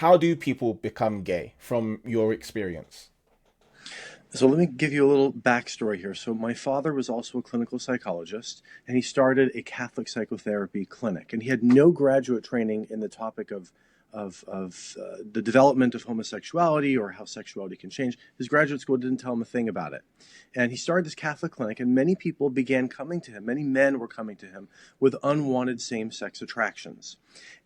how do people become gay from your experience? So let me give you a little backstory here. So my father was also a clinical psychologist, and he started a Catholic psychotherapy clinic. And he had no graduate training in the topic of the development of homosexuality or how sexuality can change. His graduate school didn't tell him a thing about it. And he started this Catholic clinic, and many people began coming to him. Many men were coming to him with unwanted same-sex attractions.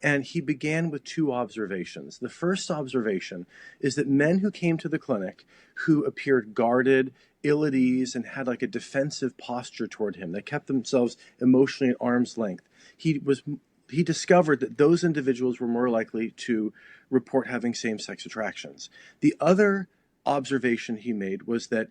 And he began with two observations. The first observation is that men who came to the clinic who appeared guarded, ill at ease, and had like a defensive posture toward him, that kept themselves emotionally at arm's length, he discovered that those individuals were more likely to report having same-sex attractions. The other observation he made was that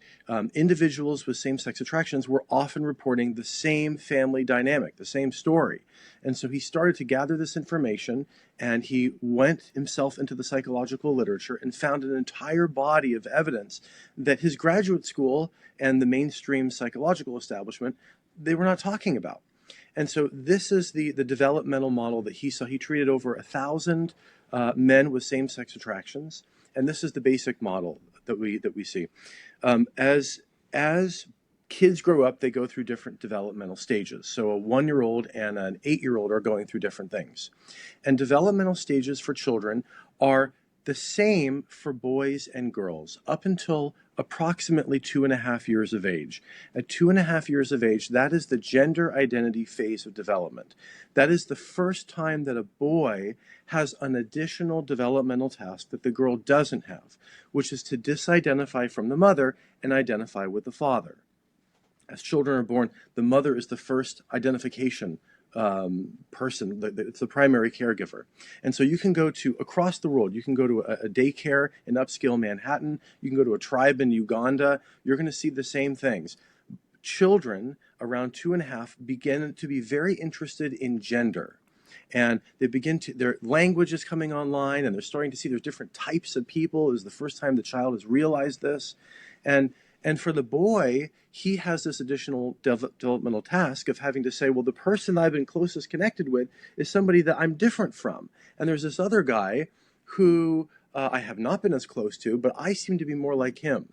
individuals with same-sex attractions were often reporting the same family dynamic, the same story. And so he started to gather this information, and he went himself into the psychological literature and found an entire body of evidence that his graduate school and the mainstream psychological establishment, they were not talking about. And so this is the developmental model that he saw. He treated over 1,000 men with same-sex attractions, and this is the basic model that we see. As kids grow up, they go through different developmental stages. So a 1-year-old and an 8-year-old are going through different things. And developmental stages for children are the same for boys and girls up until approximately 2.5 years of age. At 2.5 years of age, that is the gender identity phase of development. That is the first time that a boy has an additional developmental task that the girl doesn't have, which is to disidentify from the mother and identify with the father. As children are born, the mother is the first identification person. It's the primary caregiver. And so you can go to across the world. You can go to a daycare in upscale Manhattan. You can go to a tribe in Uganda. You're going to see the same things. Children around 2.5 begin to be very interested in gender. And their language is coming online, and they're starting to see there's different types of people. This is the first time the child has realized this. And for the boy, he has this additional developmental task of having to say, well, the person I've been closest connected with is somebody that I'm different from. And there's this other guy who I have not been as close to, but I seem to be more like him.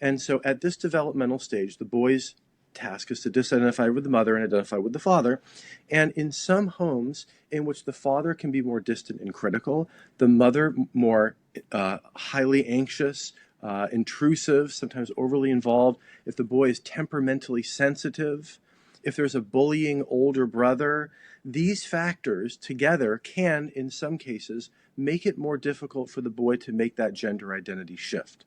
And so at this developmental stage, the boy's task is to disidentify with the mother and identify with the father. And in some homes in which the father can be more distant and critical, the mother more highly anxious, intrusive, sometimes overly involved, if the boy is temperamentally sensitive, if there's a bullying older brother, these factors together can, in some cases, make it more difficult for the boy to make that gender identity shift.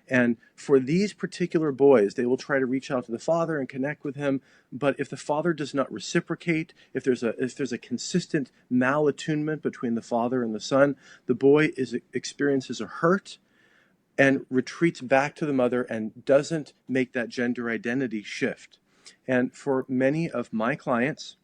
And for these particular boys, they will try to reach out to the father and connect with him. But if the father does not reciprocate, if there's a consistent malattunement between the father and the son, the boy experiences a hurt and retreats back to the mother and doesn't make that gender identity shift. And for many of my clients,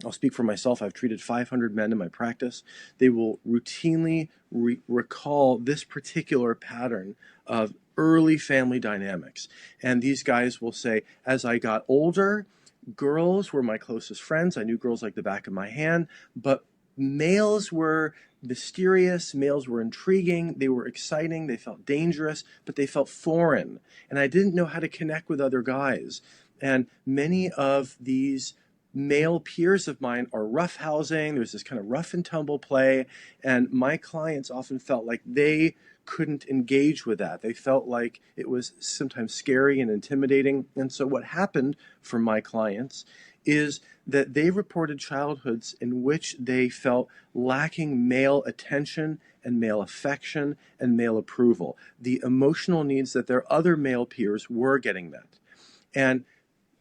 I'll speak for myself, I've treated 500 men in my practice, they will routinely recall this particular pattern of early family dynamics. And these guys will say, as I got older, girls were my closest friends. I knew girls like the back of my hand, but males were mysterious, males were intriguing, they were exciting, they felt dangerous, but they felt foreign. And I didn't know how to connect with other guys. And many of these male peers of mine are roughhousing. There's this kind of rough and tumble play. And my clients often felt like they couldn't engage with that. They felt like it was sometimes scary and intimidating. And so what happened for my clients is that they reported childhoods in which they felt lacking male attention and male affection and male approval. The emotional needs that their other male peers were getting met. And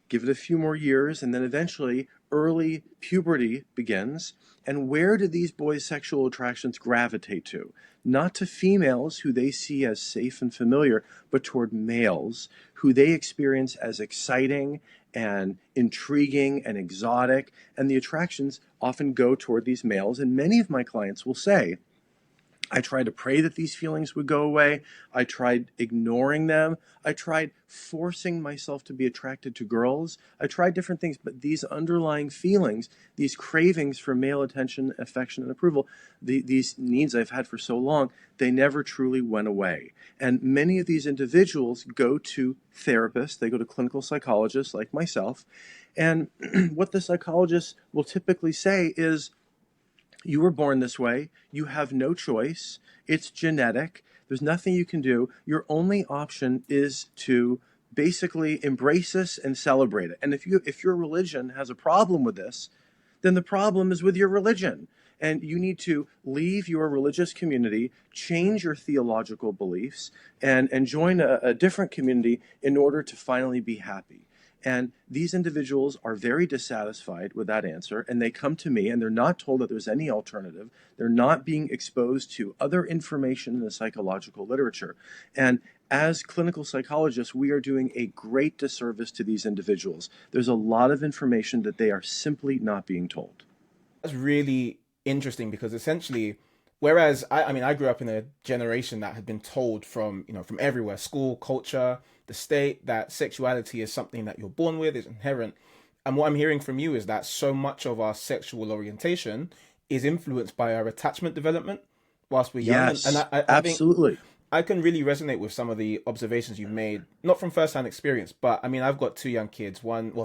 give it a few more years, and then eventually early puberty begins. And where do these boys' sexual attractions gravitate to? Not to females who they see as safe and familiar, but toward males who they experience as exciting and intriguing and exotic. And the attractions often go toward these males. And many of my clients will say, I tried to pray that these feelings would go away. I tried ignoring them. I tried forcing myself to be attracted to girls. I tried different things, but these underlying feelings, these cravings for male attention, affection, and approval, these needs I've had for so long, they never truly went away. And many of these individuals go to therapists, they go to clinical psychologists like myself. And what the psychologist will typically say is, you were born this way. You have no choice. It's genetic. There's nothing you can do. Your only option is to basically embrace this and celebrate it. And if your religion has a problem with this, then the problem is with your religion. And you need to leave your religious community, change your theological beliefs, and join a different community in order to finally be happy. And these individuals are very dissatisfied with that answer, and they come to me, and they're not told that there's any alternative. They're not being exposed to other information in the psychological literature. And as clinical psychologists, we are doing a great disservice to these individuals. There's a lot of information that they are simply not being told. That's really interesting because essentially, whereas I mean, I grew up in a generation that had been told from, from everywhere, school, culture, the state, that sexuality is something that you're born with, is inherent. And what I'm hearing from you is that so much of our sexual orientation is influenced by our attachment development whilst we're young. And Yes, I think absolutely. I can really resonate with some of the observations you've made, not from first-hand experience, but I mean, I've got two young kids,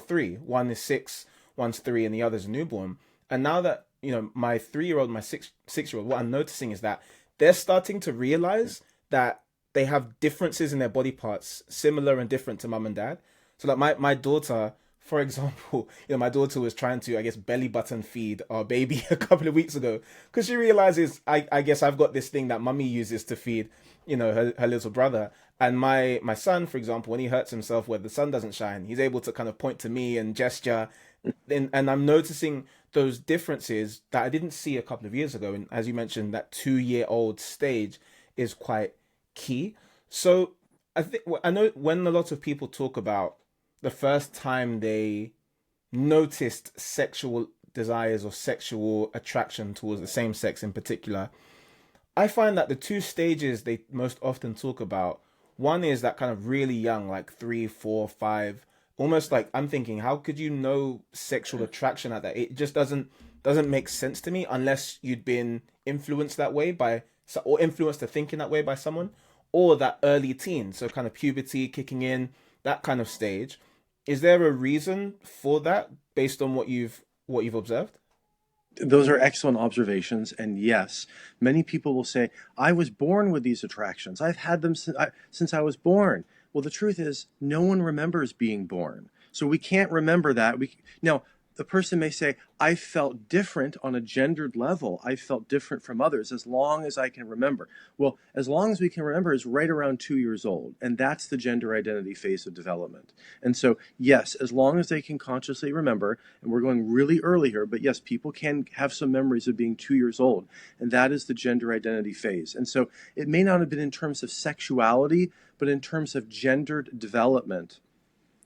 three. One is 6, one's 3, and the other's a newborn. And now that, my 3-year-old, my six-year-old, what I'm noticing is that they're starting to realize that they have differences in their body parts, similar and different to mum and dad. So like my daughter, for example, my daughter was trying to, I guess, belly button feed our baby a couple of weeks ago because she realizes, I guess I've got this thing that mummy uses to feed, her little brother. And my son, for example, when he hurts himself where the sun doesn't shine, he's able to kind of point to me and gesture. And I'm noticing those differences that I didn't see a couple of years ago. And as you mentioned, that 2-year-old stage is quite key. So I know when a lot of people talk about the first time they noticed sexual desires or sexual attraction towards the same sex in particular, I find that the two stages they most often talk about, one is that kind of really young, like 3, 4, 5, almost like I'm thinking, how could you know sexual attraction at that? It just doesn't make sense to me unless you'd been influenced that way or influenced to thinking that way by someone, or that early teen, so kind of puberty kicking in, that kind of stage. Is there a reason for that based on what you've observed? Those are excellent observations. And yes, many people will say, I was born with these attractions. I've had them since I was born. Well, the truth is, no one remembers being born. So we can't remember that. Now, the person may say, I felt different on a gendered level. I felt different from others as long as I can remember. Well, as long as we can remember is right around 2 years old. And that's the gender identity phase of development. And so, yes, as long as they can consciously remember, and we're going really early here, but yes, people can have some memories of being 2 years old. And that is the gender identity phase. And so it may not have been in terms of sexuality, but in terms of gendered development.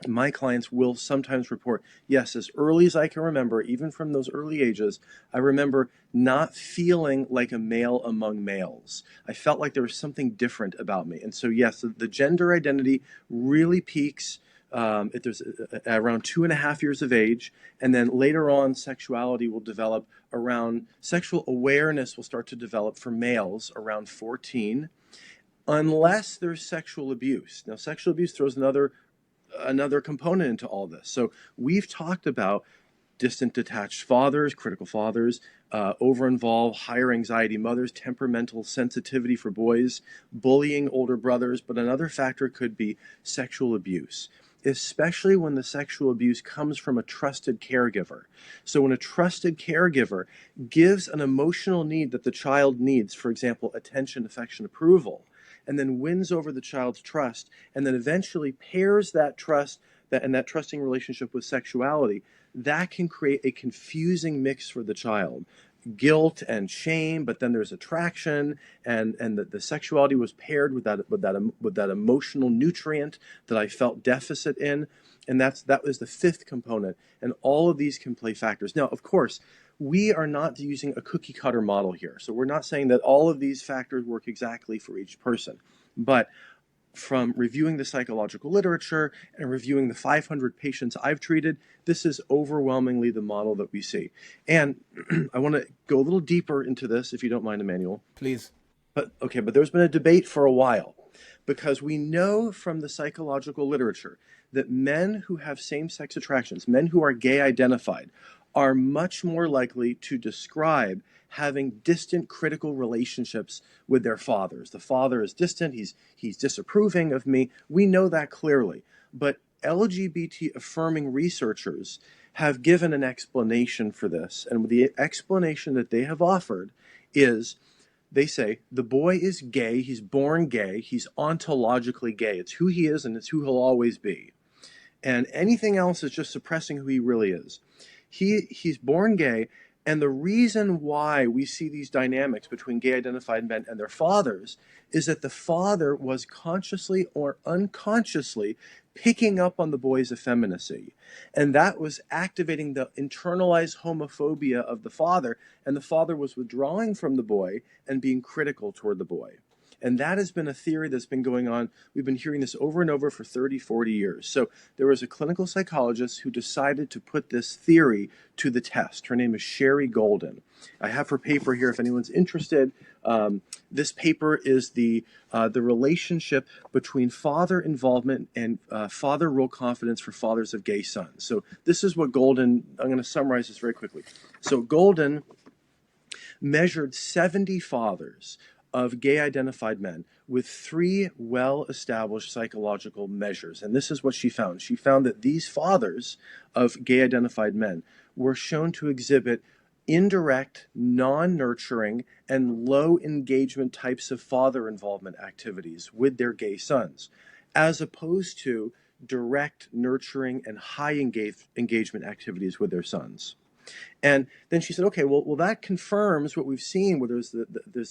My clients will sometimes report, yes, as early as I can remember, even from those early ages, I remember not feeling like a male among males. I felt like there was something different about me. And so, yes, the gender identity really peaks if there's around 2.5 years of age. And then later on, sexuality will develop around, sexual awareness will start to develop for males around 14, unless there's sexual abuse. Now, sexual abuse throws another component into all this. So we've talked about distant detached fathers, critical fathers, over-involved, higher anxiety mothers, temperamental sensitivity for boys, bullying older brothers, but another factor could be sexual abuse, especially when the sexual abuse comes from a trusted caregiver. So when a trusted caregiver gives an emotional need that the child needs, for example, attention, affection, approval, and then wins over the child's trust, and then eventually pairs that trust and that trusting relationship with sexuality, that can create a confusing mix for the child. guilt and shame, but then there's attraction, and the sexuality was paired with that emotional nutrient that I felt deficit in, and that was the fifth component. And all of these can play factors. Now, of course, we are not using a cookie cutter model here, so we're not saying that all of these factors work exactly for each person, but from reviewing the psychological literature and reviewing the 500 patients I've treated, this is overwhelmingly the model that we see. And I want to go a little deeper into this, if you don't mind, Emmanuel. Please. But there's been a debate for a while, because we know from the psychological literature that men who have same-sex attractions, men who are gay identified, are much more likely to describe having distant critical relationships with their fathers. The father is distant, he's disapproving of me. We know that clearly. But LGBT affirming researchers have given an explanation for this. And the explanation that they have offered is, they say, the boy is gay, he's born gay, he's ontologically gay. It's who he is and it's who he'll always be. And anything else is just suppressing who he really is. He's born gay, and the reason why we see these dynamics between gay identified men and their fathers is that the father was consciously or unconsciously picking up on the boy's effeminacy. And that was activating the internalized homophobia of the father, and the father was withdrawing from the boy and being critical toward the boy. And that has been a theory that's been going on. We've been hearing this over and over for 30, 40 years. So there was a clinical psychologist who decided to put this theory to the test. Her name is Sherry Golden. I have her paper here if anyone's interested. This paper is the relationship between father involvement and father role confidence for fathers of gay sons. So this is what Golden, I'm going to summarize this very quickly. So Golden measured 70 fathers of gay identified men with 3 well-established psychological measures. And this is what she found. She found that these fathers of gay identified men were shown to exhibit indirect, non-nurturing, and low engagement types of father involvement activities with their gay sons, as opposed to direct, nurturing, and high engagement activities with their sons. And then she said, okay, well that confirms what we've seen, where there's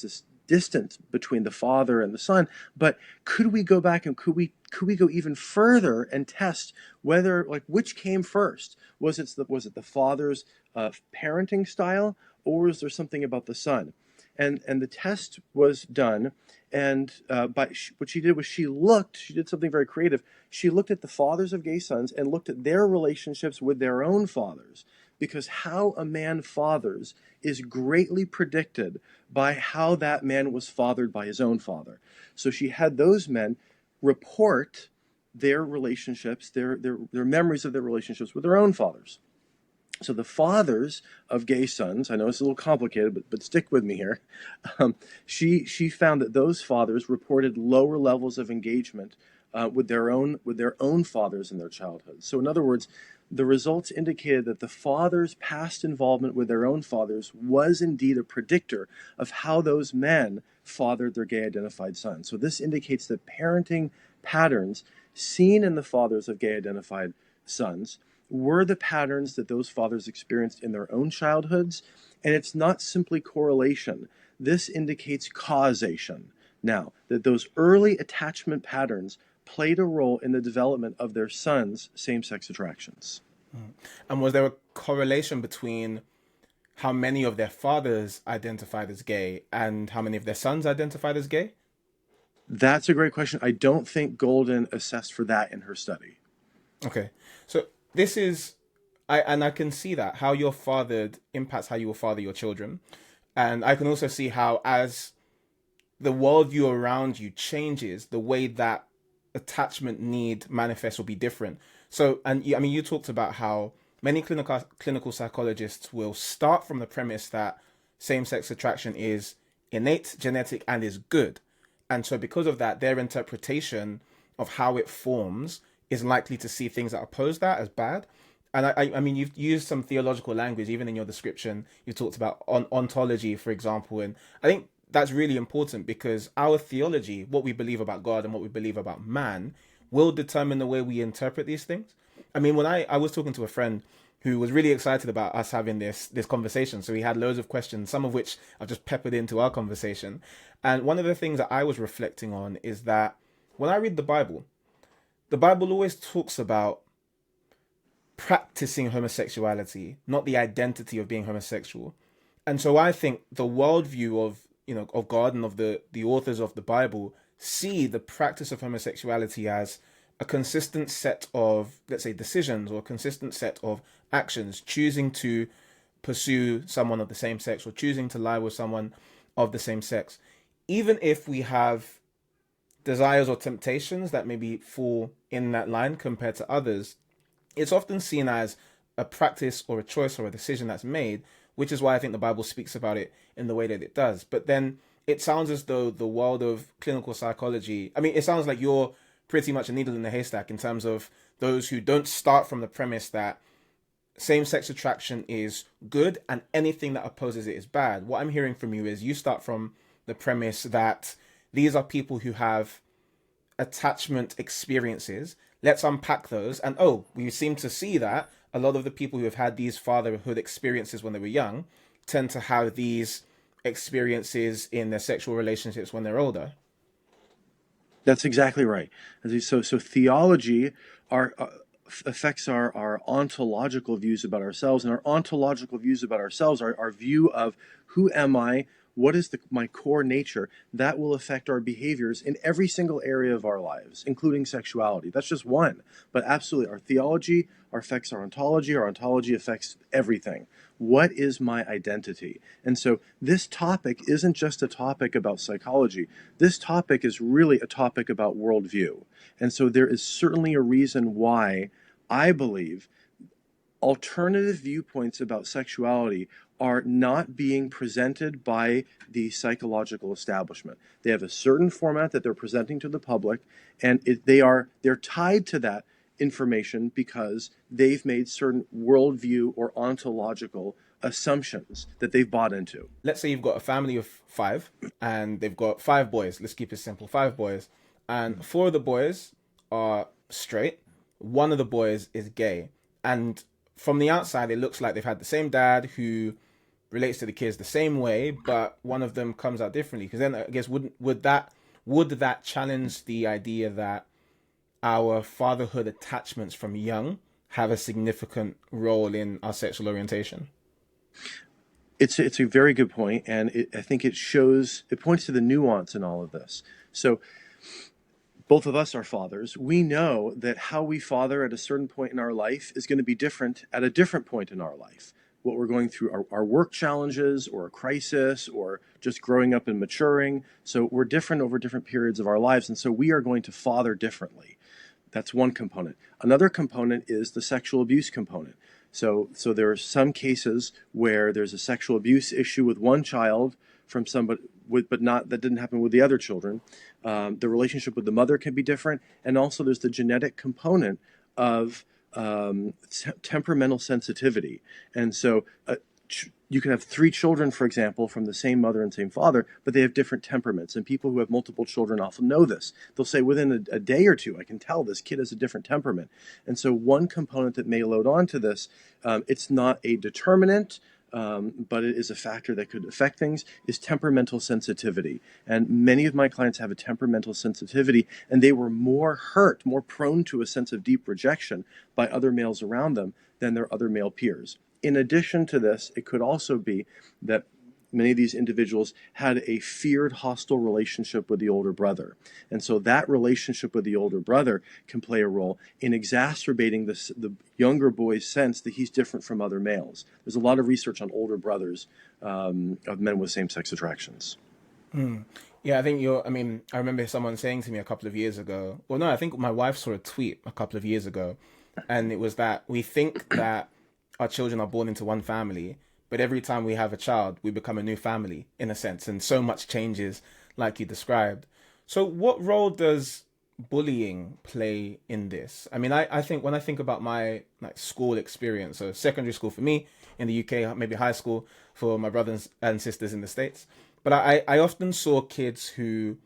this distance between the father and the son. But could we go back and could we go even further and test whether, like, which came first? Was it the father's parenting style, or is there something about the son? And the test was done, and what she did was she did something very creative. She looked at the fathers of gay sons and looked at their relationships with their own fathers, because how a man fathers is greatly predicted by how that man was fathered by his own father. So she had those men report their relationships, their memories of their relationships with their own fathers. So the fathers of gay sons, I know it's a little complicated, but stick with me here. She found that those fathers reported lower levels of engagement with their own fathers in their childhood. So in other words, the results indicated that the father's past involvement with their own fathers was indeed a predictor of how those men fathered their gay identified sons. So this indicates that parenting patterns seen in the fathers of gay identified sons were the patterns that those fathers experienced in their own childhoods. And it's not simply correlation. This indicates causation. Now, that those early attachment patterns played a role in the development of their sons' same-sex attractions. And was there a correlation between how many of their fathers identified as gay and how many of their sons identified as gay? That's a great question. I don't think Golden assessed for that in her study. Okay. So this is, I can see that, how you're fathered impacts how you will father your children. And I can also see how, as the worldview around you changes, the way that attachment need manifests will be different. So, and I mean, you talked about how many clinical psychologists will start from the premise that same-sex attraction is innate, genetic, and is good. And so because of that, their interpretation of how it forms is likely to see things that oppose that as bad. And I mean, you've used some theological language, even in your description. You talked about ontology, for example. And I think that's really important, because our theology, what we believe about God and what we believe about man, will determine the way we interpret these things. I mean, when I was talking to a friend who was really excited about us having this conversation. So he had loads of questions, some of which I've just peppered into our conversation. And one of the things that I was reflecting on is that when I read the Bible always talks about practicing homosexuality, not the identity of being homosexual. And so I think the worldview of of God and of the authors of the Bible see the practice of homosexuality as a consistent set of, let's say, decisions, or a consistent set of actions, choosing to pursue someone of the same sex or choosing to lie with someone of the same sex. Even if we have desires or temptations that maybe fall in that line compared to others, it's often seen as a practice or a choice or a decision that's made, which is why I think the Bible speaks about it in the way that it does. But then it sounds as though the world of clinical psychology, I mean, it sounds like you're pretty much a needle in the haystack in terms of those who don't start from the premise that same-sex attraction is good and anything that opposes it is bad. What I'm hearing from you is you start from the premise that these are people who have attachment experiences. Let's unpack those. And we seem to see that a lot of the people who have had these fatherhood experiences when they were young tend to have these experiences in their sexual relationships when they're older. That's exactly right. So theology affects our ontological views about ourselves, and our ontological views about ourselves are our view of who am I, what is my core nature. That will affect our behaviors in every single area of our lives, including sexuality. That's just one. But absolutely, our theology affects our ontology affects everything. What is my identity? And so this topic isn't just a topic about psychology. This topic is really a topic about worldview. And so there is certainly a reason why I believe alternative viewpoints about sexuality are not being presented by the psychological establishment. They have a certain format that they're presenting to the public, and they're tied to that information because they've made certain worldview or ontological assumptions that they've bought into. Let's say you've got a family of five and they've got five boys. Let's keep it simple. Five boys. And four of the boys are straight. One of the boys is gay. And from the outside, it looks like they've had the same dad who relates to the kids the same way, but one of them comes out differently. Because then I guess would that challenge the idea that our fatherhood attachments from young have a significant role in our sexual orientation? It's a very good point, and I think it points to the nuance in all of this. So both of us are fathers. We know that how we father at a certain point in our life is going to be different at a different point in our life. What we're going through, our work challenges or a crisis or just growing up and maturing. So we're different over different periods of our lives, and so we are going to father differently. That's one component. Another component is the sexual abuse component. So there are some cases where there's a sexual abuse issue with one child from somebody, but that didn't happen with the other children. The relationship with the mother can be different, and also there's the genetic component of temperamental sensitivity. And so you can have three children, for example, from the same mother and same father, but they have different temperaments. And people who have multiple children often know this. They'll say within a day or two, I can tell this kid has a different temperament. And so one component that may load onto this, it's not a determinant, but it is a factor that could affect things, is temperamental sensitivity. And many of my clients have a temperamental sensitivity, and they were more hurt, more prone to a sense of deep rejection by other males around them than their other male peers. In addition to this, it could also be that many of these individuals had a feared, hostile relationship with the older brother. And so that relationship with the older brother can play a role in exacerbating the younger boy's sense that he's different from other males. There's a lot of research on older brothers of men with same-sex attractions. Yeah, I remember someone saying to me a couple of years ago, well, no, I think my wife saw a tweet a couple of years ago, and it was that we think that our children are born into one family, but every time we have a child, we become a new family, in a sense, and so much changes, like you described. So what role does bullying play in this? I mean, I think when I think about my school experience, so secondary school for me in the UK, maybe high school for my brothers and sisters in the States, but I often saw kids who,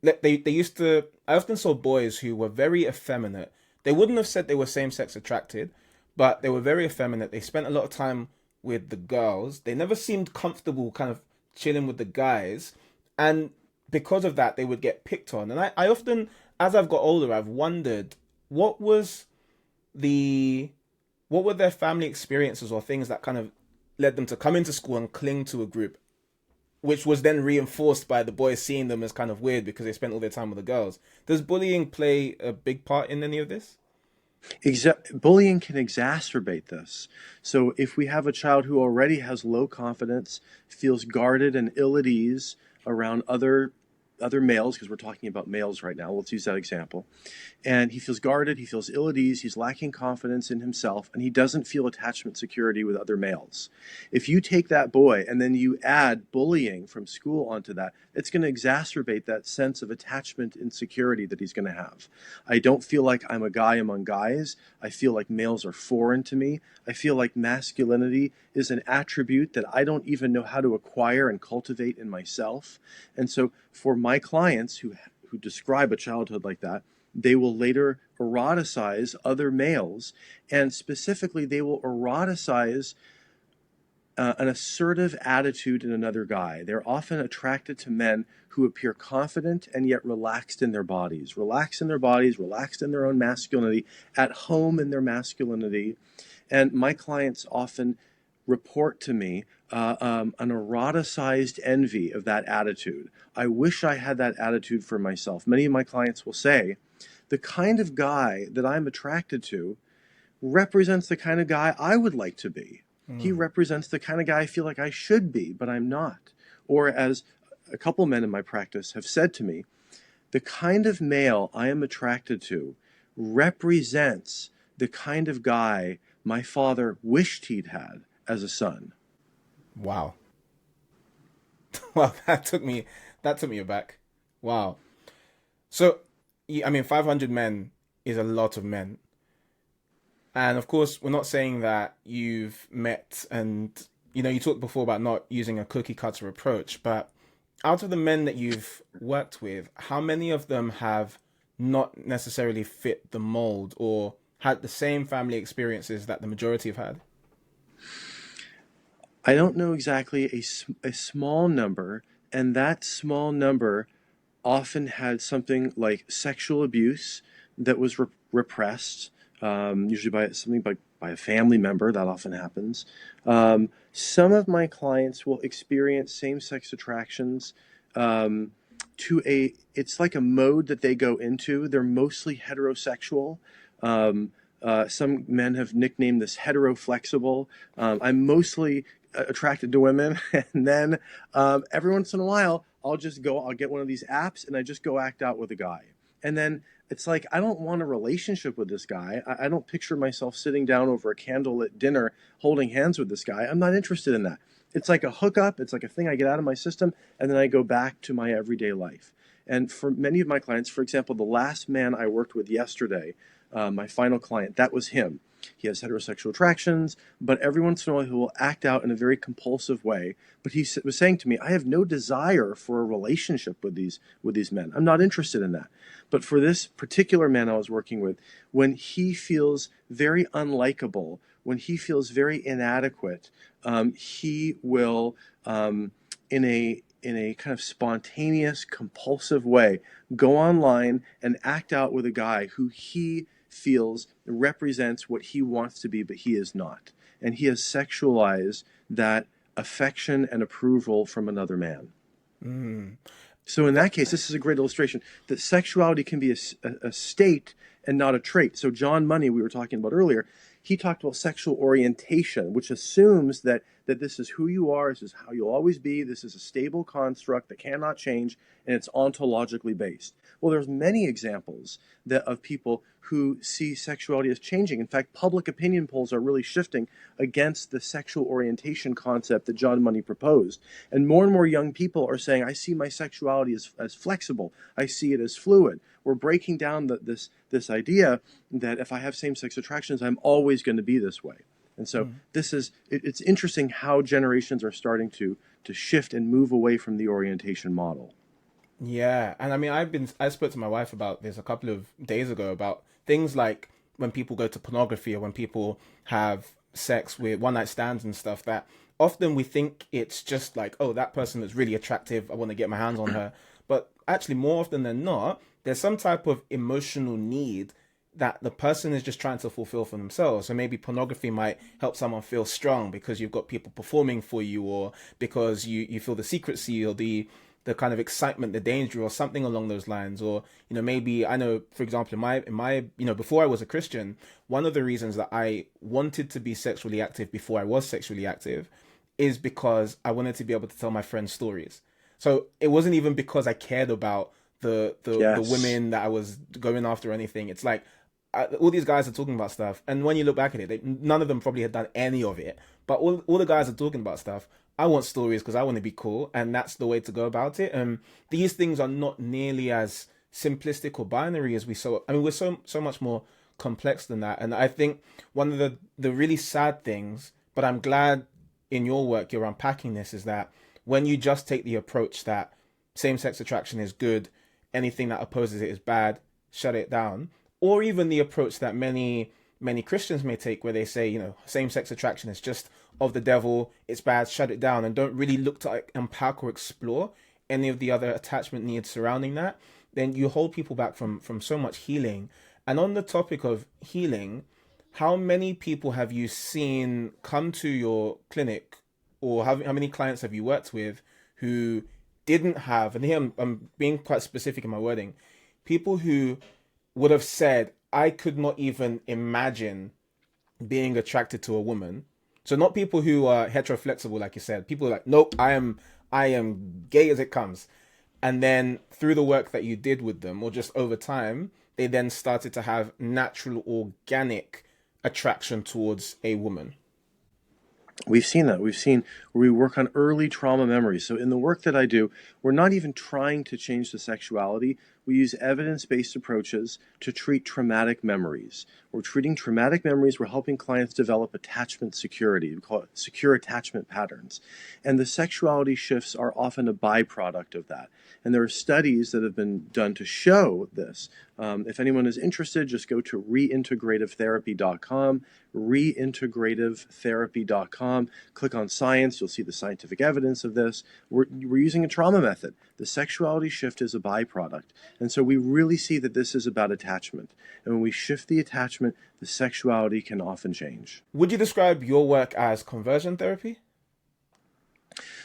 I often saw boys who were very effeminate. They wouldn't have said they were same-sex attracted, but they were very effeminate. They spent a lot of time with the girls. They never seemed comfortable kind of chilling with the guys. And because of that, they would get picked on. And I often, as I've got older, I've wondered what was the what were their family experiences or things that kind of led them to come into school and cling to a group, which was then reinforced by the boys seeing them as kind of weird because they spent all their time with the girls. Does bullying play a big part in any of this? Bullying can exacerbate this. So if we have a child who already has low confidence, feels guarded and ill at ease around other males, because we're talking about males right now, let's use that example, and he feels guarded, he feels ill at ease, he's lacking confidence in himself, and he doesn't feel attachment security with other males. If you take that boy and then you add bullying from school onto that, it's going to exacerbate that sense of attachment insecurity that he's going to have. I don't feel like I'm a guy among guys. I feel like males are foreign to me. I feel like masculinity is an attribute that I don't even know how to acquire and cultivate in myself. And so for my clients who describe a childhood like that, they will later eroticize other males, and specifically they will eroticize an assertive attitude in another guy. They're often attracted to men who appear confident and yet relaxed in their bodies, relaxed in their own masculinity, at home in their masculinity. And my clients often report to me an eroticized envy of that attitude. I wish I had that attitude for myself. Many of my clients will say, the kind of guy that I'm attracted to represents the kind of guy I would like to be. He represents the kind of guy I feel like I should be, but I'm not. Or as a couple men in my practice have said to me, the kind of male I am attracted to represents the kind of guy my father wished he'd had as a son. Wow. Well, that took me aback. Wow. So, I mean, 500 men is a lot of men. And of course, we're not saying that you've met and, you talked before about not using a cookie cutter approach, but out of the men that you've worked with, how many of them have not necessarily fit the mold or had the same family experiences that the majority have had? I don't know exactly a small number, and that small number often had something like sexual abuse that was repressed, usually by a family member. That often happens. Some of my clients will experience same-sex attractions it's like a mode that they go into. They're mostly heterosexual. Some men have nicknamed this heteroflexible. I'm mostly attracted to women, and then every once in a while, I'll get one of these apps, and I just go act out with a guy. And then it's like, I don't want a relationship with this guy. I don't picture myself sitting down over a candlelit dinner holding hands with this guy. I'm not interested in that. It's like a hookup. It's like a thing I get out of my system, and then I go back to my everyday life. And for many of my clients, for example, the last man I worked with yesterday, my final client, that was him. He has heterosexual attractions, but every once in a while he will act out in a very compulsive way. But he was saying to me, I have no desire for a relationship with these men. I'm not interested in that. But for this particular man I was working with, when he feels very unlikable, when he feels very inadequate, he will, in a kind of spontaneous, compulsive way, go online and act out with a guy who he feels represents what he wants to be, but he is not. And he has sexualized that affection and approval from another man. So in that case, this is a great illustration that sexuality can be a state and not a trait. So John Money, we were talking about earlier, he talked about sexual orientation, which assumes that this is who you are, this is how you'll always be, this is a stable construct that cannot change, and it's ontologically based. Well, there's many examples of people who see sexuality as changing. In fact, public opinion polls are really shifting against the sexual orientation concept that John Money proposed. And more young people are saying, I see my sexuality as flexible. I see it as fluid. We're breaking down this idea that if I have same-sex attractions, I'm always going to be this way. And so it's interesting how generations are starting to shift and move away from the orientation model. Yeah, and I mean, I spoke to my wife about this a couple of days ago about things like when people go to pornography or when people have sex with one night stands and stuff, that often we think it's just like, oh, that person is really attractive, I want to get my hands on her. But actually, more often than not, there's some type of emotional need that the person is just trying to fulfill for themselves. So maybe pornography might help someone feel strong because you've got people performing for you, or because you feel the secrecy or the kind of excitement, the danger, or something along those lines. Or, maybe, I know, for example, in my before I was a Christian, one of the reasons that I wanted to be sexually active before I was sexually active is because I wanted to be able to tell my friends stories. So it wasn't even because I cared about the Yes. women that I was going after or anything. It's like, all these guys are talking about stuff, and when you look back at it, none of them probably had done any of it. But all the guys are talking about stuff. I want stories because I want to be cool, and that's the way to go about it. And these things are not nearly as simplistic or binary as we saw. I mean, we're so much more complex than that. And I think one of the really sad things, but I'm glad in your work you're unpacking this, is that when you just take the approach that same sex attraction is good, anything that opposes it is bad, shut it down, or even the approach that many Christians may take, where they say, same sex attraction is just of the devil, it's bad, shut it down, and don't really look to unpack or explore any of the other attachment needs surrounding that, then you hold people back from so much healing. And on the topic of healing, how many people have you seen come to your clinic, or how many clients have you worked with who didn't have, and here I'm being quite specific in my wording, people who would have said, I could not even imagine being attracted to a woman. So not people who are heteroflexible, like you said. People are like, nope, I am gay as it comes. And then through the work that you did with them, or just over time, they then started to have natural, organic attraction towards a woman. We've seen that. We've seen where we work on early trauma memories. So in the work that I do, we're not even trying to change the sexuality. We use evidence-based approaches to treat traumatic memories. We're treating traumatic memories. We're helping clients develop attachment security. We call it secure attachment patterns. And the sexuality shifts are often a byproduct of that. And there are studies that have been done to show this. If anyone is interested, just go to reintegrativetherapy.com, reintegrativetherapy.com. Click on science. You'll see the scientific evidence of this. We're using a trauma method. The sexuality shift is a byproduct. And so we really see that this is about attachment. And when we shift the attachment, the sexuality can often change. Would you describe your work as conversion therapy?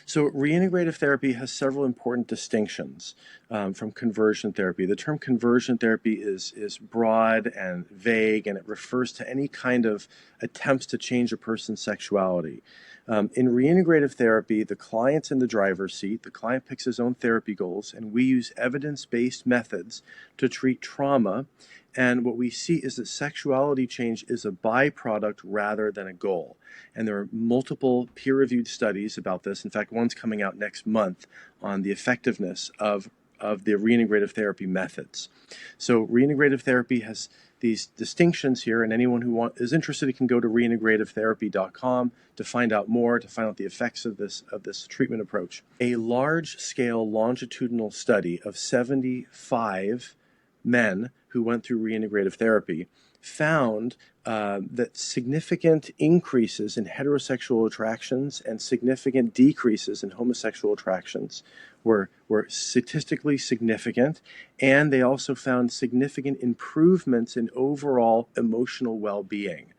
So reintegrative therapy has several important distinctions from conversion therapy. The term conversion therapy is broad and vague, and it refers to any kind of attempts to change a person's sexuality. In reintegrative therapy, the client's in the driver's seat. The client picks his own therapy goals, and we use evidence-based methods to treat trauma. And what we see is that sexuality change is a byproduct rather than a goal. And there are multiple peer-reviewed studies about this. In fact, one's coming out next month on the effectiveness of the reintegrative therapy methods. So reintegrative therapy has these distinctions here, and anyone who is interested can go to reintegrativetherapy.com to find out more, to find out the effects of this treatment approach. A large-scale longitudinal study of 75 men who went through reintegrative therapy found that significant increases in heterosexual attractions and significant decreases in homosexual attractions were statistically significant, and they also found significant improvements in overall emotional well-being.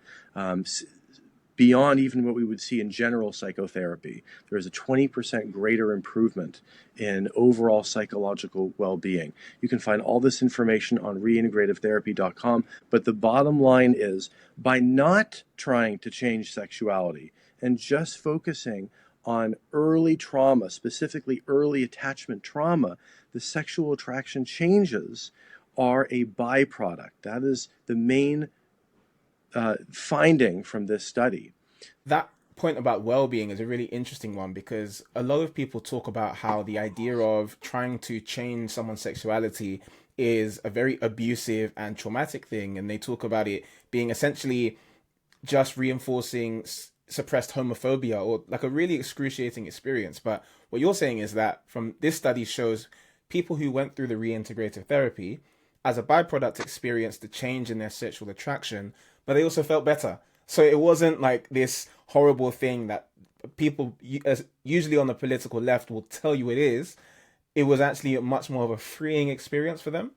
Beyond even what we would see in general psychotherapy. There is a 20% greater improvement in overall psychological well-being. You can find all this information on reintegrativetherapy.com, but the bottom line is, by not trying to change sexuality and just focusing on early trauma, specifically early attachment trauma, the sexual attraction changes are a byproduct. That is the main finding from this study. That point about well-being is a really interesting one, because a lot of people talk about how the idea of trying to change someone's sexuality is a very abusive and traumatic thing, and they talk about it being essentially just reinforcing suppressed homophobia, or like a really excruciating experience. But what you're saying is that from this study shows people who went through the reintegrative therapy as a byproduct, experienced a change in their sexual attraction, but they also felt better. So it wasn't like this horrible thing that people, as usually on the political left, will tell you it is. It was actually much more of a freeing experience for them.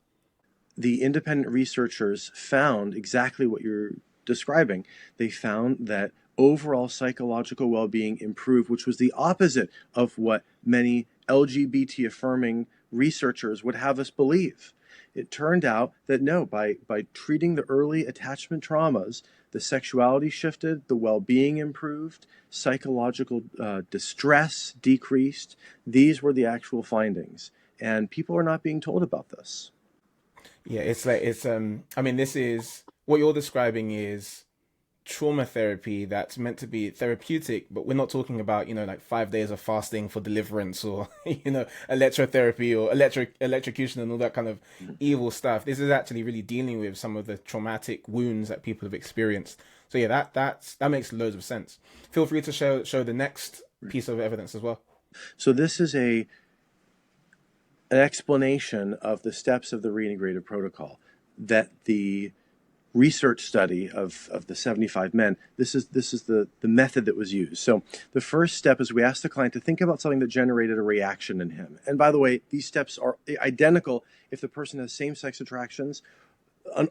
The independent researchers found exactly what you're describing. They found that overall psychological well-being improved, which was the opposite of what many LGBT affirming researchers would have us believe. It turned out that no, by treating the early attachment traumas, the sexuality shifted, the well-being improved, psychological distress decreased. These were the actual findings. And people are not being told about this. Yeah, it's like it's I mean, this is what you're describing is trauma therapy that's meant to be therapeutic, but we're not talking about, like 5 days of fasting for deliverance or, electrotherapy or electrocution and all that kind of evil stuff. This is actually really dealing with some of the traumatic wounds that people have experienced. So yeah, that makes loads of sense. Feel free to show the next piece of evidence as well. So this is an explanation of the steps of the reintegrative protocol that the research study of the 75 men, this is the method that was used. So the first step is we ask the client to think about something that generated a reaction in him. And by the way, these steps are identical if the person has same-sex attractions,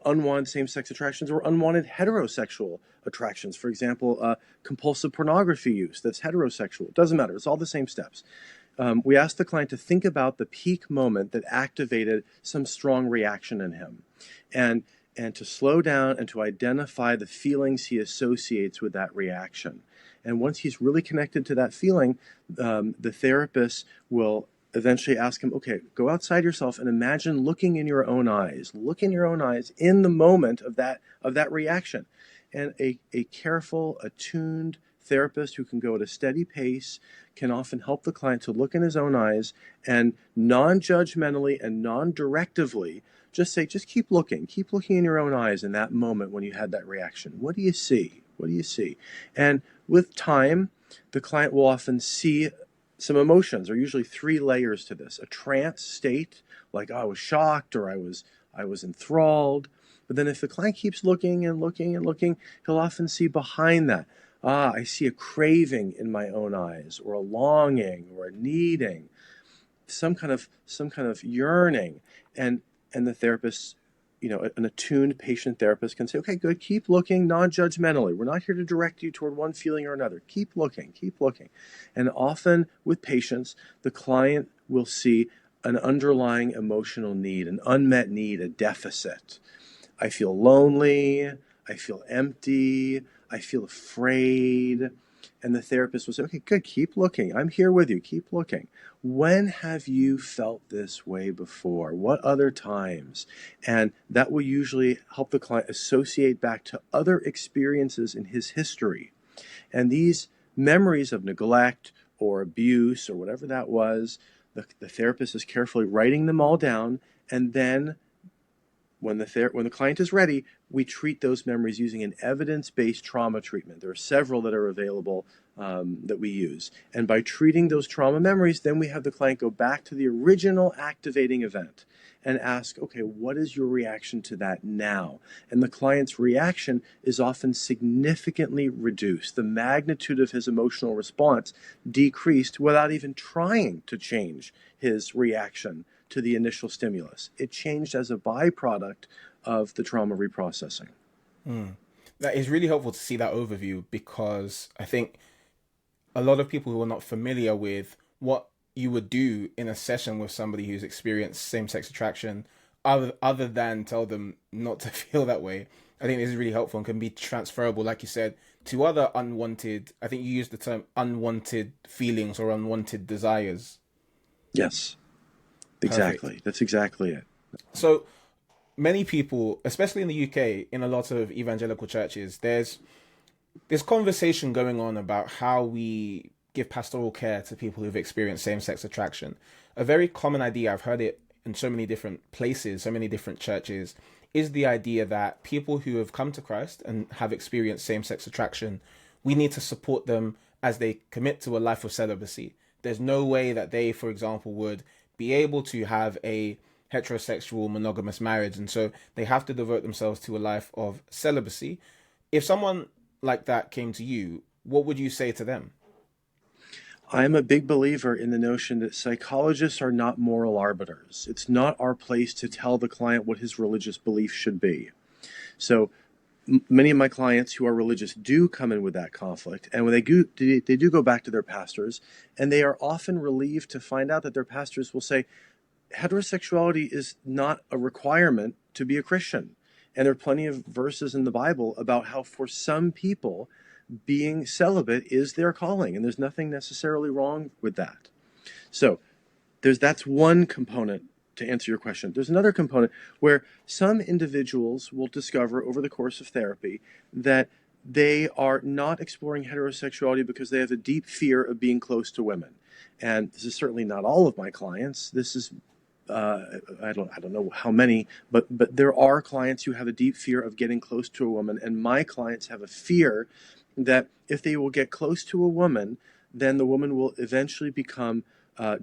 unwanted same-sex attractions, or unwanted heterosexual attractions. For example, compulsive pornography use, that's heterosexual. It doesn't matter. It's all the same steps. We ask the client to think about the peak moment that activated some strong reaction in him, and to slow down and to identify the feelings he associates with that reaction. And once he's really connected to that feeling, the therapist will eventually ask him, okay, go outside yourself and imagine looking in your own eyes. Look in your own eyes in the moment of that reaction. And a careful, attuned therapist who can go at a steady pace can often help the client to look in his own eyes and non-judgmentally and non-directively just say, just keep looking in your own eyes in that moment when you had that reaction. What do you see? What do you see? And with time, the client will often see some emotions. There are usually 3 layers to this. A trance state, like, oh, I was shocked or I was enthralled. But then if the client keeps looking and looking and looking, he'll often see behind that, I see a craving in my own eyes, or a longing, or a needing, some kind of yearning. And the therapist, an attuned patient therapist can say, okay, good, keep looking non-judgmentally. We're not here to direct you toward one feeling or another. Keep looking, keep looking. And often with patients, the client will see an underlying emotional need, an unmet need, a deficit. I feel lonely, I feel empty, I feel afraid. And the therapist will say, okay, good, keep looking. I'm here with you, keep looking. When have you felt this way before? What other times? And that will usually help the client associate back to other experiences in his history. And these memories of neglect or abuse or whatever that was, the therapist is carefully writing them all down, and then when the client is ready, we treat those memories using an evidence-based trauma treatment. There are several that are available that we use. And by treating those trauma memories, then we have the client go back to the original activating event and ask, okay, what is your reaction to that now? And the client's reaction is often significantly reduced. The magnitude of his emotional response decreased without even trying to change his reaction to the initial stimulus. It changed as a byproduct of the trauma reprocessing. That is really helpful to see that overview, because I think a lot of people who are not familiar with what you would do in a session with somebody who's experienced same-sex attraction, other than tell them not to feel that way, I think this is really helpful and can be transferable, like you said, to other unwanted, I think you used the term unwanted feelings or unwanted desires. Yes, exactly. Perfect. That's exactly it. So many people, especially in the UK, in a lot of evangelical churches, there's this conversation going on about how we give pastoral care to people who've experienced same-sex attraction. A very common idea, I've heard it in so many different places, so many different churches, is the idea that people who have come to Christ and have experienced same-sex attraction, we need to support them as they commit to a life of celibacy. There's no way that they, for example, would be able to have a heterosexual monogamous marriage, and so they have to devote themselves to a life of celibacy. If someone like that came to you, what would you say to them? I'm a big believer in the notion that psychologists are not moral arbiters. It's not our place to tell the client what his religious belief should be. So many of my clients who are religious do come in with that conflict, and when they do go back to their pastors, and they are often relieved to find out that their pastors will say heterosexuality is not a requirement to be a Christian. And there are plenty of verses in the Bible about how for some people being celibate is their calling, and there's nothing necessarily wrong with that. So that's one component to answer your question. There's another component where some individuals will discover over the course of therapy that they are not exploring heterosexuality because they have a deep fear of being close to women. And this is certainly not all of my clients. This is I don't know how many, but there are clients who have a deep fear of getting close to a woman, and my clients have a fear that if they will get close to a woman, then the woman will eventually become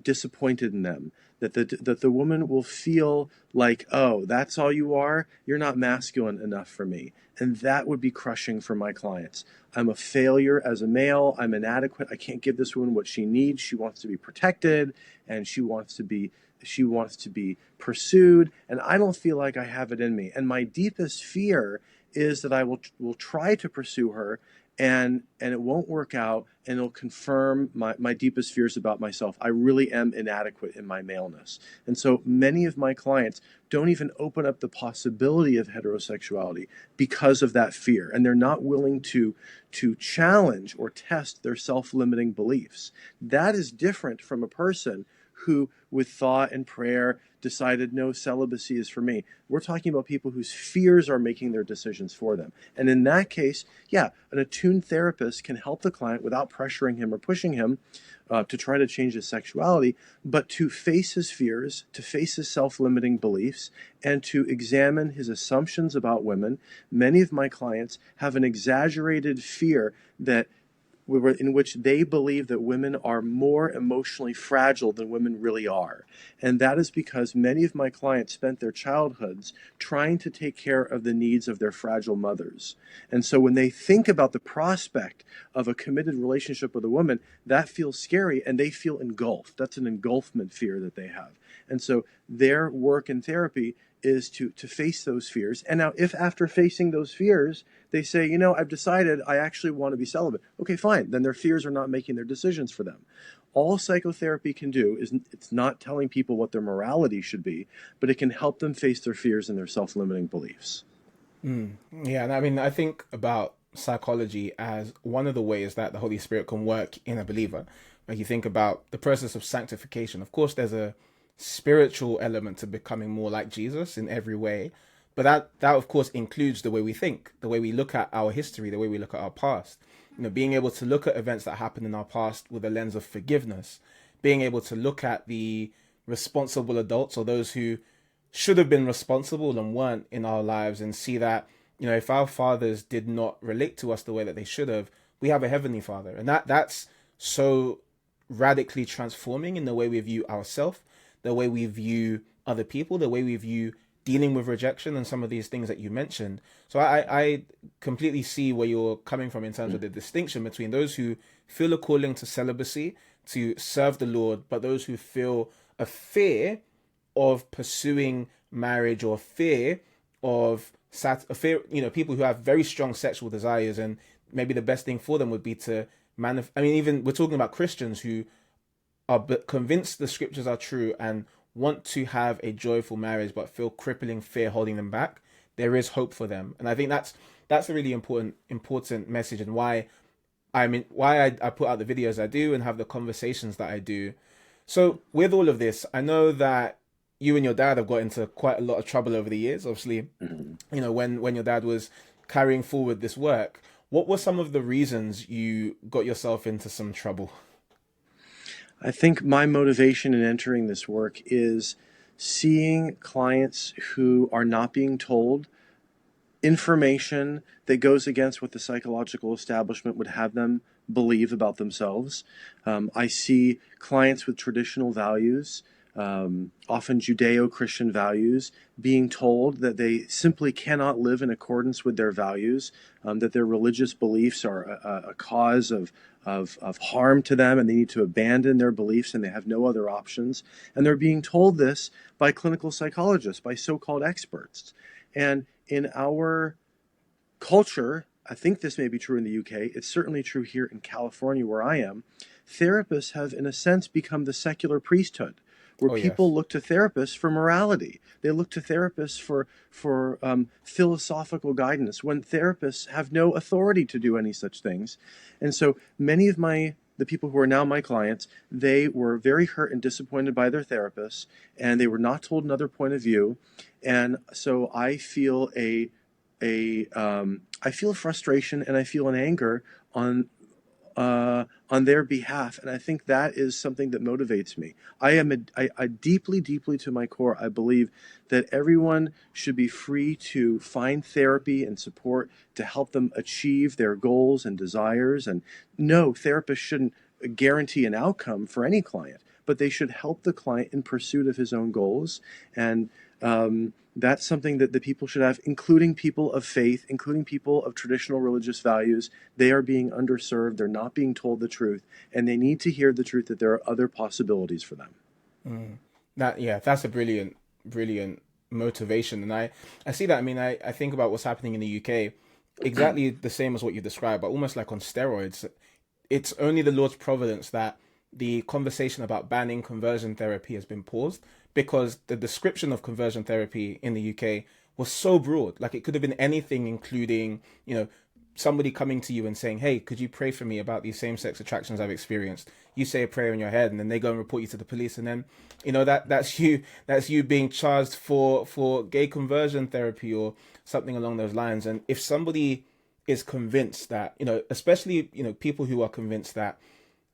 disappointed in them. That the woman will feel like, oh, that's all you are? You're not masculine enough for me. And that would be crushing for my clients. I'm a failure as a male. I'm inadequate. I can't give this woman what she needs. She wants to be protected, and she wants to be pursued, and I don't feel like I have it in me. And my deepest fear is that I will try to pursue her, and it won't work out, and it'll confirm my deepest fears about myself. I really am inadequate in my maleness. And so many of my clients don't even open up the possibility of heterosexuality because of that fear, and they're not willing to challenge or test their self-limiting beliefs. That is different from a person who, with thought and prayer, decided, no, celibacy is for me. We're talking about people whose fears are making their decisions for them. And in that case, yeah, an attuned therapist can help the client without pressuring him or pushing him to try to change his sexuality, but to face his fears, to face his self-limiting beliefs, and to examine his assumptions about women. Many of my clients have an exaggerated fear in which they believe that women are more emotionally fragile than women really are. And that is because many of my clients spent their childhoods trying to take care of the needs of their fragile mothers. And so when they think about the prospect of a committed relationship with a woman, that feels scary, and they feel engulfed. That's an engulfment fear that they have. And so their work in therapy is to face those fears. And now, if after facing those fears, they say, I've decided I actually want to be celibate. Okay, fine. Then their fears are not making their decisions for them. All psychotherapy can do is, it's not telling people what their morality should be, but it can help them face their fears and their self-limiting beliefs. Yeah, and I mean, I think about psychology as one of the ways that the Holy Spirit can work in a believer. Like you think about the process of sanctification. Of course, there's a spiritual element to becoming more like Jesus in every way, but that of course includes the way we think, the way we look at our history, the way we look at our past. Being able to look at events that happened in our past with a lens of forgiveness, being able to look at the responsible adults or those who should have been responsible and weren't in our lives, and see that if our fathers did not relate to us the way that they should have, we have a heavenly Father, and that's so radically transforming in the way we view ourselves, the way we view other people, the way we view dealing with rejection and some of these things that you mentioned. So I completely see where you're coming from in terms of the distinction between those who feel a calling to celibacy, to serve the Lord, but those who feel a fear of pursuing marriage, or fear of people who have very strong sexual desires, and maybe the best thing for them would be to even we're talking about Christians who are convinced the scriptures are true and want to have a joyful marriage but feel crippling fear holding them back. There is hope for them, and I think that's a really important message, and why I put out the videos I do and have the conversations that I do. So with all of this, I know that you and your dad have got into quite a lot of trouble over the years. Obviously, when your dad was carrying forward this work, what were some of the reasons you got yourself into some trouble? I think my motivation in entering this work is seeing clients who are not being told information that goes against what the psychological establishment would have them believe about themselves. I see clients with traditional values often Judeo-Christian values, being told that they simply cannot live in accordance with their values, that their religious beliefs are a cause of harm to them, and they need to abandon their beliefs and they have no other options. And they're being told this by clinical psychologists, by so-called experts. And in our culture, I think this may be true in the UK, it's certainly true here in California where I am, therapists have, in a sense, become the secular priesthood, where Oh people yes. look to therapists for morality. They look to therapists for philosophical guidance, when therapists have no authority to do any such things. And so many of the people who are now my clients, they were very hurt and disappointed by their therapists, and they were not told another point of view. And so I feel I feel frustration and I feel an anger on their behalf, and I think that is something that motivates me. I deeply, deeply to my core, I believe that everyone should be free to find therapy and support to help them achieve their goals and desires. And no, therapists shouldn't guarantee an outcome for any client, but they should help the client in pursuit of his own goals. And that's something that the people should have, including people of faith, including people of traditional religious values. They are being underserved. They're not being told the truth, and they need to hear the truth that there are other possibilities for them. That's a brilliant motivation, and I see that. I mean, I think about what's happening in the UK, exactly the same as what you described, but almost like on steroids. It's only the Lord's providence that the conversation about banning conversion therapy has been paused, because the description of conversion therapy in the UK was so broad. Like, it could have been anything, including, somebody coming to you and saying, "Hey, could you pray for me about these same-sex attractions I've experienced?" You say a prayer in your head, and then they go and report you to the police, and then that's you being charged for gay conversion therapy or something along those lines. And if somebody is convinced that, especially, people who are convinced that,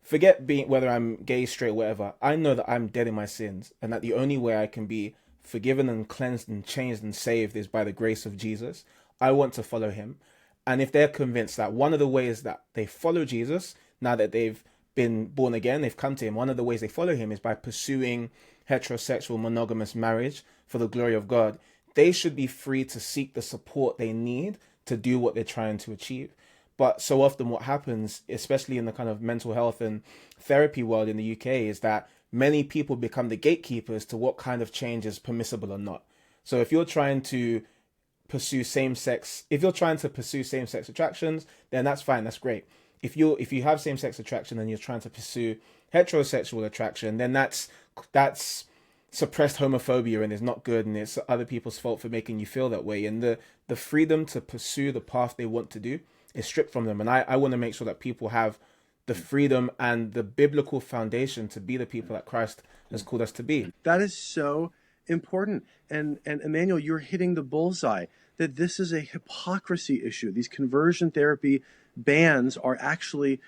forget being whether I'm gay, straight, whatever, I know that I'm dead in my sins, and that the only way I can be forgiven and cleansed and changed and saved is by the grace of Jesus. I want to follow him. And if they're convinced that one of the ways that they follow Jesus, now that they've been born again, they've come to him, one of the ways they follow him is by pursuing heterosexual monogamous marriage for the glory of God, they should be free to seek the support they need to do what they're trying to achieve. But so often what happens, especially in the kind of mental health and therapy world in the UK, is that many people become the gatekeepers to what kind of change is permissible or not. So if you're trying to pursue same-sex attractions, then that's fine, that's great. If you have same-sex attraction and you're trying to pursue heterosexual attraction, then that's suppressed homophobia, and it's not good, and it's other people's fault for making you feel that way. And the freedom to pursue the path they want to do is stripped from them. And I want to make sure that people have the freedom and the biblical foundation to be the people that Christ has called us to be. That is so important. And Emmanuel, you're hitting the bullseye, that this is a hypocrisy issue. These conversion therapy bans are actually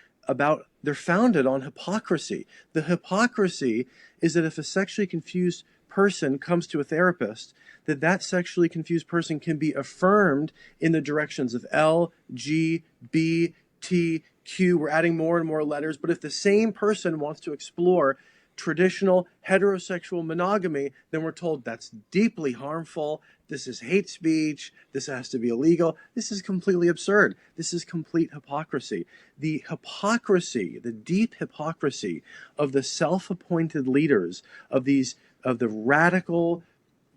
they're founded on hypocrisy. The hypocrisy is that if a sexually confused person comes to a therapist, that sexually confused person can be affirmed in the directions of L, G, B, T, Q. We're adding more and more letters. But if the same person wants to explore traditional heterosexual monogamy, then we're told that's deeply harmful. This is hate speech. This has to be illegal. This is completely absurd. This is complete hypocrisy. The hypocrisy, the deep hypocrisy of the self-appointed leaders of the radical,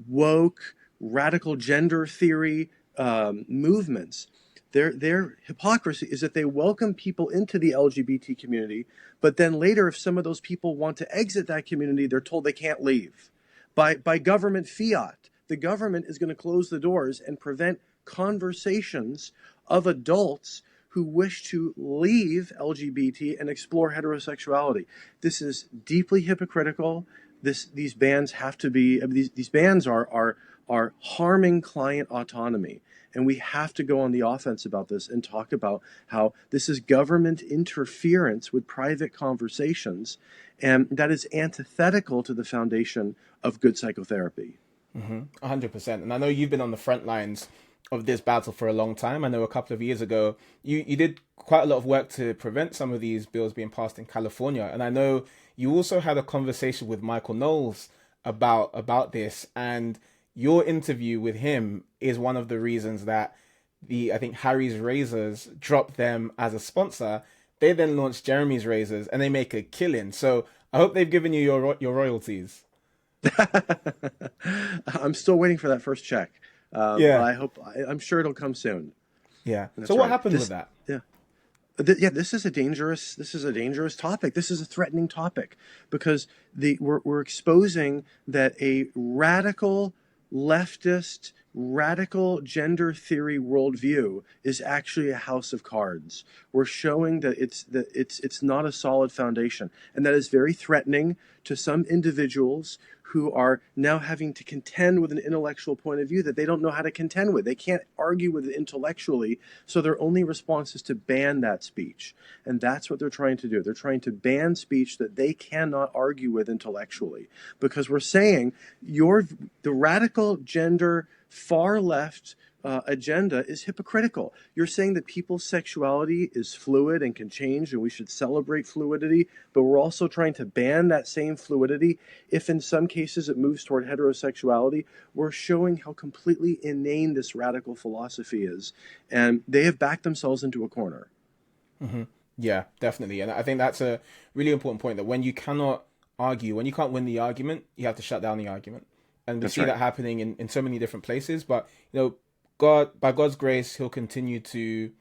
woke, radical gender theory movements. Their hypocrisy is that they welcome people into the LGBT community, but then later, if some of those people want to exit that community, they're told they can't leave. By government fiat, the government is going to close the doors and prevent conversations of adults who wish to leave LGBT and explore heterosexuality. This is deeply hypocritical. These bans have to be, these bans are harming client autonomy. And we have to go on the offense about this and talk about how this is government interference with private conversations, and that is antithetical to the foundation of good psychotherapy. 100%. And I know you've been on the front lines of this battle for a long time. I know a couple of years ago, you did quite a lot of work to prevent some of these bills being passed in California. And I know you also had a conversation with Michael Knowles about this, and your interview with him is one of the reasons that the I think Harry's Razors dropped them as a sponsor. They then launched Jeremy's Razors, and they make a killing. So I hope they've given you your royalties. I'm still waiting for that first check, but Yeah, I'm sure it'll come soon. yeah. So That's what right. happened with that? Yeah. Yeah, this is a dangerous topic. This is a threatening topic because we're exposing that a radical leftist, radical gender theory worldview is actually a house of cards. We're showing that it's not a solid foundation, and that is very threatening to some individuals who are now having to contend with an intellectual point of view that they don't know how to contend with. They can't argue with it intellectually, so their only response is to ban that speech. And that's what they're trying to do. They're trying to ban speech that they cannot argue with intellectually. Because we're saying the radical gender far left agenda is hypocritical. You're saying that people's sexuality is fluid and can change, and we should celebrate fluidity, but we're also trying to ban that same fluidity. If in some cases it moves toward heterosexuality, we're showing how completely inane this radical philosophy is, and they have backed themselves into a corner. Yeah, definitely. And I think that's a really important point, that when you cannot argue, when you can't win the argument, you have to shut down the argument. And we That's see right. that happening in so many different places. But God, by God's grace, He'll continue to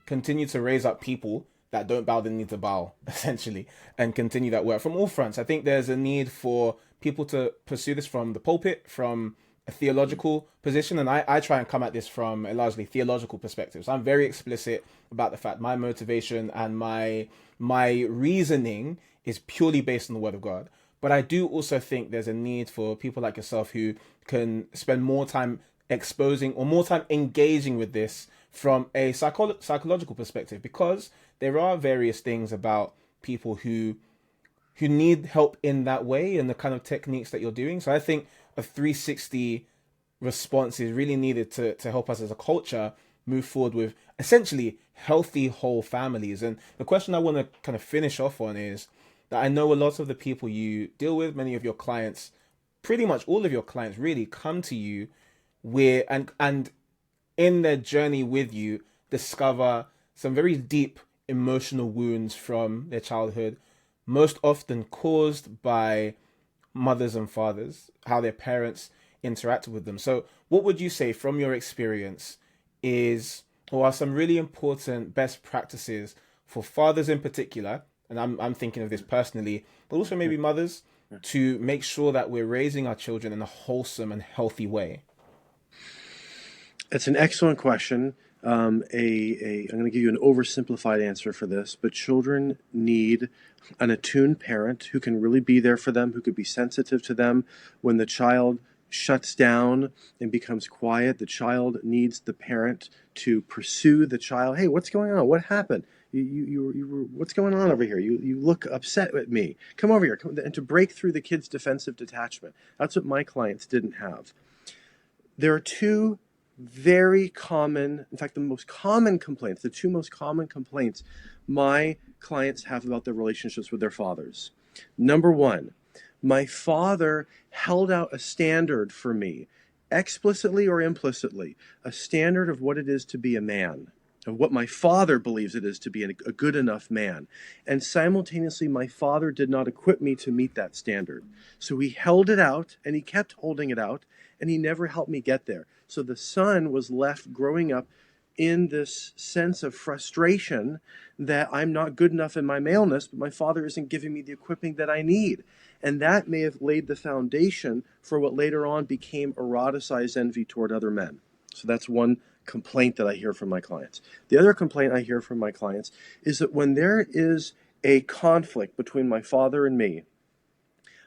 raise up people that don't bow the knee to bow, essentially, and continue that work from all fronts. I think there's a need for people to pursue this from the pulpit, from a theological position, and I try and come at this from a largely theological perspective. So I'm very explicit about the fact my motivation and my reasoning is purely based on the Word of God. But I do also think there's a need for people like yourself who can spend more time exposing or more time engaging with this from a psychological perspective, because there are various things about people who need help in that way and the kind of techniques that you're doing. So I think a 360 response is really needed to help us as a culture move forward with essentially healthy whole families. And the question I want to kind of finish off on is that I know a lot of the people you deal with, many of your clients, pretty much all of your clients really come to you where and in their journey with you discover some very deep emotional wounds from their childhood, most often caused by mothers and fathers, how their parents interacted with them. So, what would you say from your experience is, or are some really important best practices for fathers in particular? And I'm thinking of this personally, but also maybe mothers, to make sure that we're raising our children in a wholesome and healthy way. It's an excellent question. I'm going to give you an oversimplified answer for this, but children need an attuned parent who can really be there for them, who could be sensitive to them. When the child shuts down and becomes quiet, the child needs the parent to pursue the child. Hey, what's going on? What happened? What's going on over here? You look upset at me. Come over here. And to break through the kid's defensive detachment. That's what my clients didn't have. There are two very common, in fact, the two most common complaints my clients have about their relationships with their fathers. Number one, my father held out a standard for me, explicitly or implicitly, a standard of what it is to be a man, of what my father believes it is to be a good enough man. And simultaneously, my father did not equip me to meet that standard. So he held it out, and he kept holding it out, and he never helped me get there. So the son was left growing up in this sense of frustration that I'm not good enough in my maleness, but my father isn't giving me the equipping that I need. And that may have laid the foundation for what later on became eroticized envy toward other men. So that's one complaint that I hear from my clients. The other complaint I hear from my clients is that when there is a conflict between my father and me,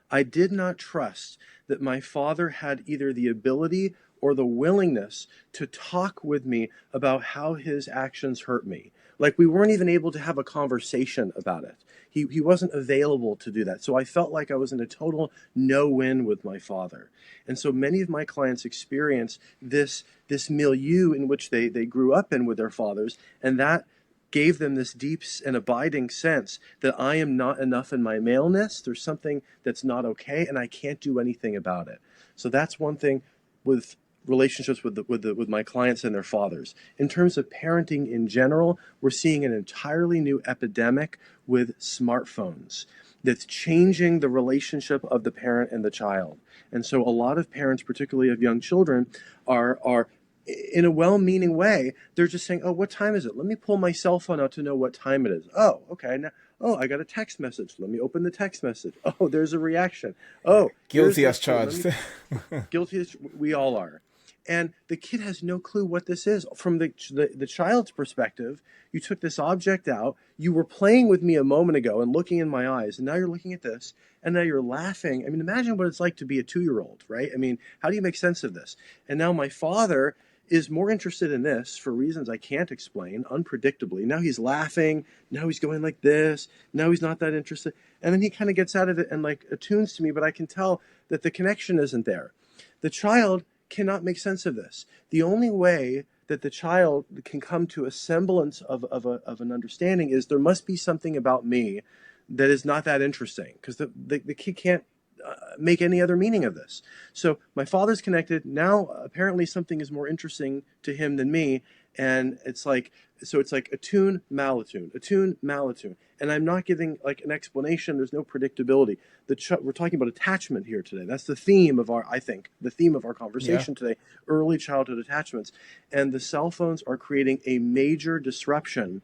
I did not trust that my father had either the ability or the willingness to talk with me about how his actions hurt me. Like we weren't even able to have a conversation about it. He wasn't available to do that. So I felt like I was in a total no-win with my father. And so many of my clients experience this milieu in which they grew up in with their fathers, and that gave them this deep and abiding sense that I am not enough in my maleness. There's something that's not okay, and I can't do anything about it. So that's one thing with relationships with my clients and their fathers. In terms of parenting in general, we're seeing an entirely new epidemic with smartphones that's changing the relationship of the parent and the child. And so a lot of parents, particularly of young children, are in a well-meaning way, they're just saying, oh, what time is it? Let me pull my cell phone out to know what time it is. Oh, okay. Now, oh, I got a text message. Let me open the text message. Oh, there's a reaction. Oh, guilty as charged. Guilty as we all are. And the kid has no clue what this is. From the child's perspective, you took this object out, you were playing with me a moment ago and looking in my eyes, and now you're looking at this, and now you're laughing. I mean, imagine what it's like to be a 2-year-old, right? I mean, how do you make sense of this? And now my father is more interested in this for reasons I can't explain, unpredictably. Now he's laughing, now he's going like this, now he's not that interested. And then he kind of gets out of it and like attunes to me, but I can tell that the connection isn't there. The child cannot make sense of this. The only way that the child can come to a semblance of an understanding is there must be something about me that is not that interesting, because the kid can't make any other meaning of this. So my father's connected. Now apparently something is more interesting to him than me, and it's like attune, malatune, attune, malatune. And I'm not giving like an explanation. There's no predictability. We're talking about attachment here today. That's the theme of our conversation today, early childhood attachments. And the cell phones are creating a major disruption.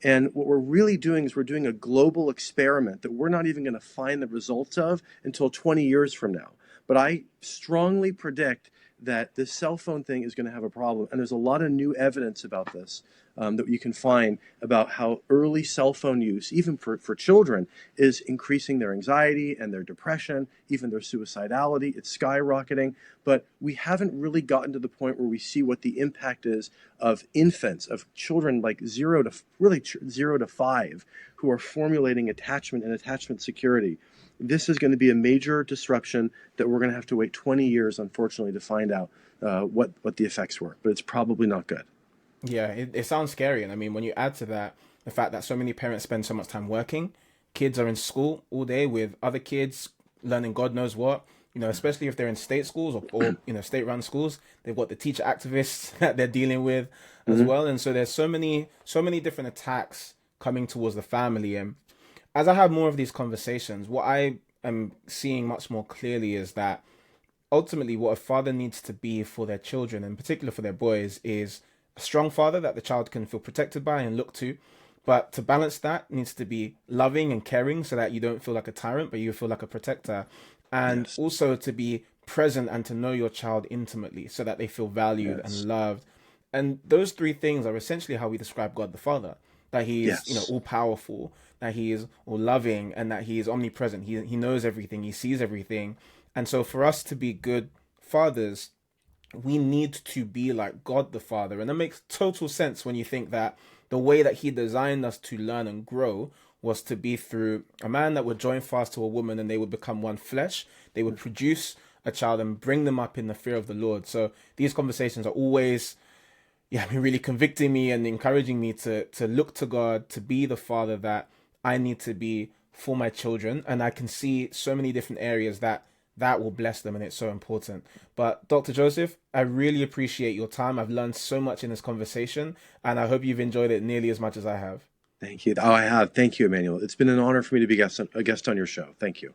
And what we're really doing is we're doing a global experiment that we're not even going to find the results of until 20 years from now. But I strongly predict that this cell phone thing is going to have a problem. And there's a lot of new evidence about this that you can find about how early cell phone use, even for children, is increasing their anxiety and their depression, even their suicidality. It's skyrocketing. But we haven't really gotten to the point where we see what the impact is of infants, of children like 0 to 5, who are formulating attachment and attachment security. This is going to be a major disruption that we're going to have to wait 20 years, unfortunately, to find out what the effects were. But it's probably not good. Yeah, it sounds scary. And I mean, when you add to that the fact that so many parents spend so much time working, kids are in school all day with other kids learning God knows what, especially if they're in state schools or state-run schools, they've got the teacher activists that they're dealing with as well. And so there's so many different attacks coming towards the family. And as I have more of these conversations, what I am seeing much more clearly is that ultimately what a father needs to be for their children, in particular for their boys, is a strong father that the child can feel protected by and look to. But to balance that, needs to be loving and caring so that you don't feel like a tyrant, but you feel like a protector. And also to be present and to know your child intimately so that they feel valued and loved. And those three things are essentially how we describe God the Father. That he is, all powerful, that he is all loving, and that he is omnipresent. He knows everything, he sees everything. And so for us to be good fathers, we need to be like God the Father. And that makes total sense when you think that the way that he designed us to learn and grow was to be through a man that would join fast to a woman and they would become one flesh. They would produce a child and bring them up in the fear of the Lord. So these conversations are always really convicting me and encouraging me to look to God, to be the father that I need to be for my children. And I can see so many different areas that will bless them, and it's so important. But Dr. Joseph, I really appreciate your time. I've learned so much in this conversation, and I hope you've enjoyed it nearly as much as I have. Thank you. Oh, I have. Thank you, Emmanuel. It's been an honor for me to be a guest on your show. Thank you.